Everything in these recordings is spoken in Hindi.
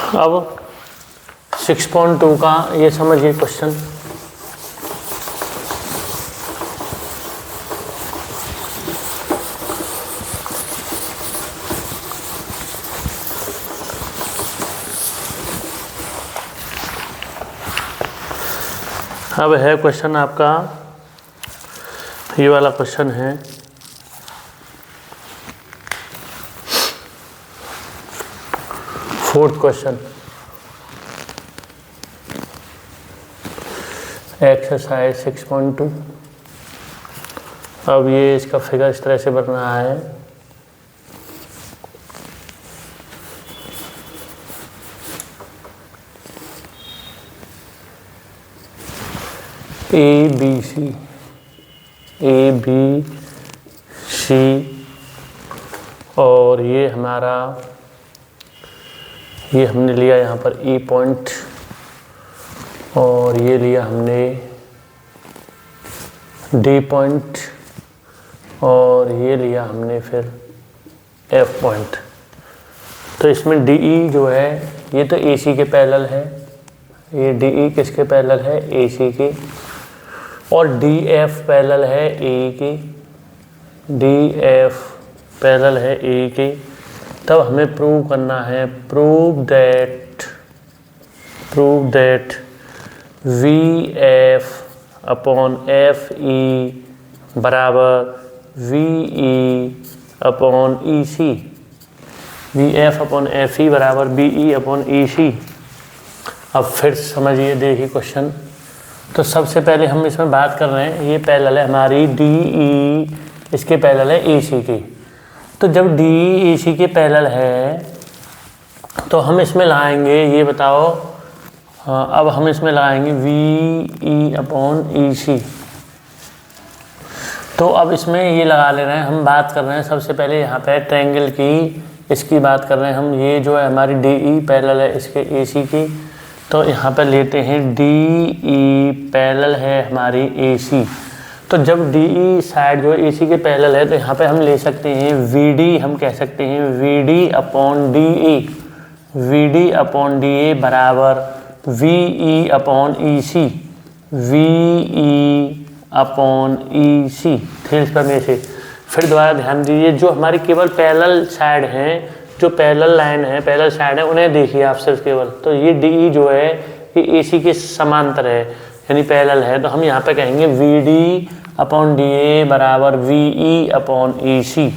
अब 6.2 का ये समझिए क्वेश्चन। अब है क्वेश्चन आपका, ये वाला क्वेश्चन है, फोर्थ क्वेश्चन, एक्सरसाइज 6.2। अब ये इसका फिगर इस तरह से बन रहा है। ए बी सी और ये हमारा, ये हमने लिया यहाँ पर ई पॉइंट और ये लिया हमने डी पॉइंट और ये लिया हमने फिर एफ पॉइंट। तो इसमें डी ई जो है ये तो ए सी के पैरेलल है, ये डी ई किसके पैरेलल है, ए सी के, और डी एफ पैरेलल है ए की, डी एफ पैरेलल है ए की। तब हमें प्रूव करना है, prove that V F upon F E बराबर V E upon E C, V F upon F E बराबर बी ई अपॉन ई सी। अब फिर समझिए, देखिए क्वेश्चन। तो सबसे पहले हम इसमें बात कर रहे हैं, ये पैरेलल है हमारी डी ई, इसके पैरेलल है ए सी की। तो जब डी ई सी के पैरेलल है तो हम इसमें लाएंगे, ये बताओ, अब हम इसमें लगाएंगे वी ई अपॉन ई सी। तो अब इसमें ये लगा ले रहे हैं, हम बात कर रहे हैं सबसे पहले यहाँ पे ट्रायंगल की, इसकी बात कर रहे हैं हम। ये जो है हमारी डी ई पैरेलल है इसके ए सी की, तो यहाँ पे लेते हैं डी ई पैरेलल है हमारी ए सी। तो जब डी ई साइड जो ए सी के पैरेलल है तो यहाँ पे हम ले सकते हैं वी डी, हम कह सकते हैं V D upon D A, V D upon D A बराबर V E upon E C, V E upon E C. Thales प्रमेय से फिर दोबारा ध्यान दीजिए, जो हमारी केवल पैरेलल साइड हैं, जो पैरेलल लाइन है, पैरेलल साइड है, उन्हें देखिए आप सिर्फ केवल। तो ये डी ई जो है ये ए सी के समांतर है, यानी पैरेलल है। तो हम यहाँ पे कहेंगे V D upon D A बराबर वी ई अपॉन ई सी।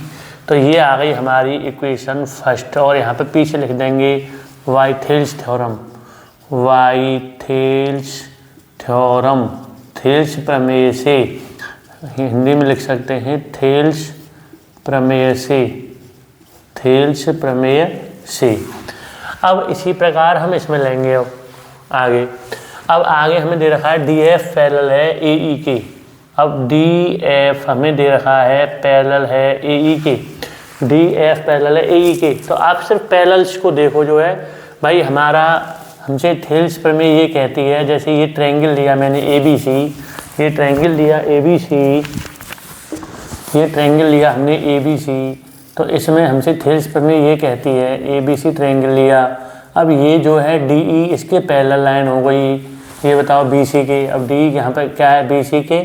तो ये आ गई हमारी इक्वेशन फर्स्ट। और यहाँ पे पीछे लिख देंगे वाइथेल्स थ्योरम, वाइथेल्स थ्योरम, थेल्स प्रमेय से, हिंदी में लिख सकते हैं थेल्स प्रमेय से, थेल्स प्रमेय से। अब इसी प्रकार हम इसमें लेंगे अब आगे। अब आगे हमें दे रखा है डी एफ पैरेलल है ए ई के। अब डी एफ हमें दे रखा है पैरेलल है ए ई के, डी एफ पैरेलल है ए ई के। तो आप सिर्फ पैरेलल्स को देखो, जो है भाई हमारा हमसे थेल्स प्रमेय ये कहती है, जैसे ये ट्रायंगल लिया मैंने ए बी सी, ये ट्रायंगल लिया ए बी सी, ये ट्रायंगल लिया हमने ए बी सी। तो इसमें हमसे थेल्स प्रमेय ये कहती है, ए बी सी ट्रायंगल लिया। अब ये जो है डी ई इसके पैरेलल लाइन हो गई, ये बताओ बी सी के। अब डी यहाँ पर क्या है, बी सी के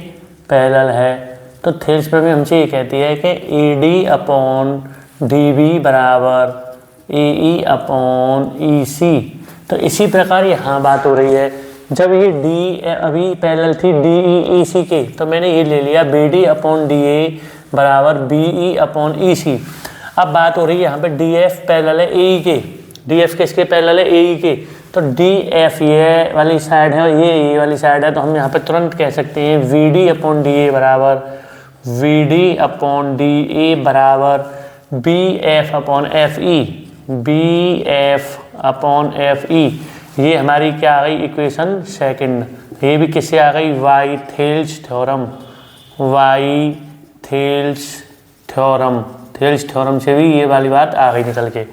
पैरेलल है। तो थेल्स प्रमेय हमसे ये कहती है कि A D upon D B बराबर ए ई अपॉन ई सी। तो इसी प्रकार यहाँ बात हो रही है, जब ये डी अभी पैरेलल थी डी ई ई सी के, तो मैंने ये ले लिया B D upon D A बराबर बी ई अपॉन ई सी। अब बात हो रही है यहाँ पे डी एफ पैरेलल है ए ई के, डी एफ किसके पैरेलल है, ए ई के। तो डी एफ ये वाली साइड है और ये वाली साइड है, तो हम यहाँ पे तुरंत कह सकते हैं V D upon D A बराबर V D upon D A बराबर B F upon F E, B F upon F E. ये हमारी क्या आ गई इक्वेशन सेकंड। ये भी किससे आ गई, वाइथेल्स थ्योरम, वाइथेल्स थ्योरम, थेल्स थ्योरम से भी ये वाली बात आ गई निकल के।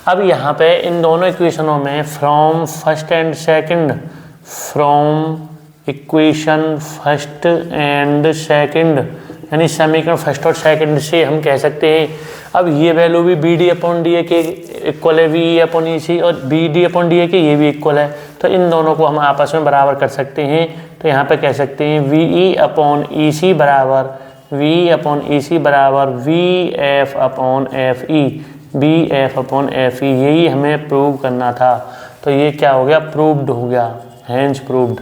अब यहाँ पे इन दोनों इक्वेशनों में from first and second, from equation first and second, यानी समीकरण फर्स्ट और सेकंड से हम कह सकते हैं अब ये वैल्यू भी B D upon D A के इक्वल है V E upon E C, और B D upon D A के ये भी इक्वल है, तो इन दोनों को हम आपस में बराबर कर सकते हैं। तो यहाँ पे कह सकते हैं we E upon E C बराबर वी अपॉन ई सी बराबर V F upon F E, B F upon F E, यही हमें प्रूव करना था। तो ये क्या हो गया, प्रूव्ड हो गया, हैंस प्रूव्ड,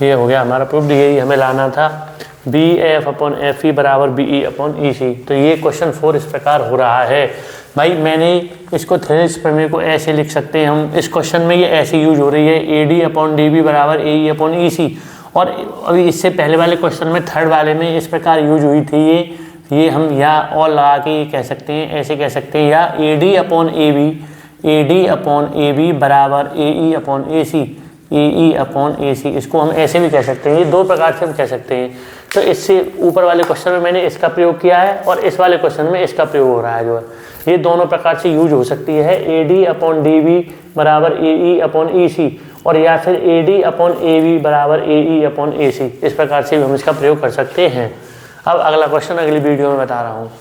ये हो गया हमारा प्रूव्ड, यही हमें लाना था। B F upon F E बराबर बी ई अपॉन ई सी। तो ये क्वेश्चन 4 इस प्रकार हो रहा है। भाई मैंने इसको थेल्स प्रमेय को ऐसे लिख सकते हैं हम, इस क्वेश्चन में ये ऐसे यूज हो रही है, A D upon D B बराबर A E upon E C, और अभी इससे पहले वाले क्वेश्चन में थर्ड वाले में इस प्रकार यूज हुई थी ये हम या और लगा के ये कह सकते हैं, ऐसे कह सकते हैं, या A D upon A B बराबर A E upon A C, A E upon ए सी, इसको हम ऐसे भी कह सकते हैं। ये दो प्रकार से हम कह सकते हैं। तो इससे ऊपर वाले क्वेश्चन में मैंने इसका प्रयोग किया है और इस वाले क्वेश्चन में इसका प्रयोग हो रहा है जो है, ये दोनों प्रकार से यूज हो सकती है। A D upon D B बराबर A E upon E C, और या फिर A D upon A B बराबर ए ई अपॉन ए सी, इस प्रकार से भी हम इसका प्रयोग कर सकते हैं। अब अगला क्वेश्चन अगली वीडियो में बता रहा हूँ।